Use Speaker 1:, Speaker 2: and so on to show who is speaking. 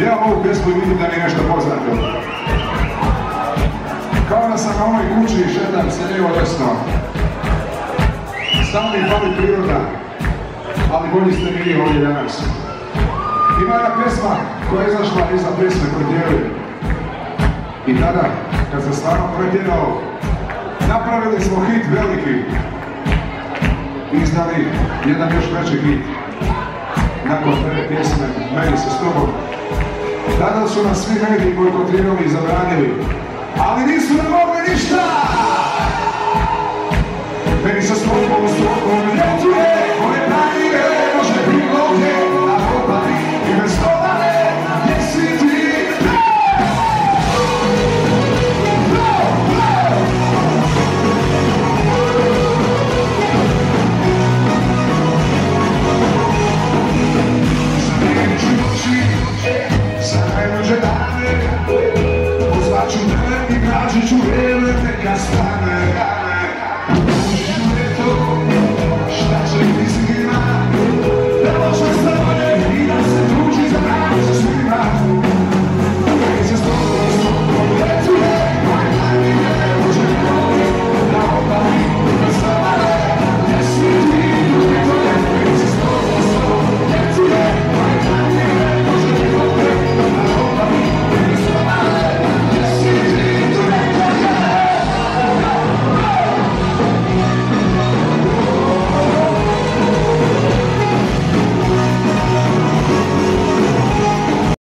Speaker 1: Ja ovu pjesmu vidim da mi je nešto poznato. Kao da sam na ovoj kući šetam se lijevo desno. Samo mi fali priroda, ali bolji ste mi vi ovdje danas. Ima jedna pjesma koja je izašla iza pjesme Pretjerali. I tada, kad sam stvarno pretjerao, napravili smo hit veliki. Izdali jedan još veći hit. Nakon te pjesme Meni se s tobom. Tada su nas svi mediji bojkotirali i zabranili. Ali nisu nam mogli ništa! Meni se s tobom ljetuje, moje tajne.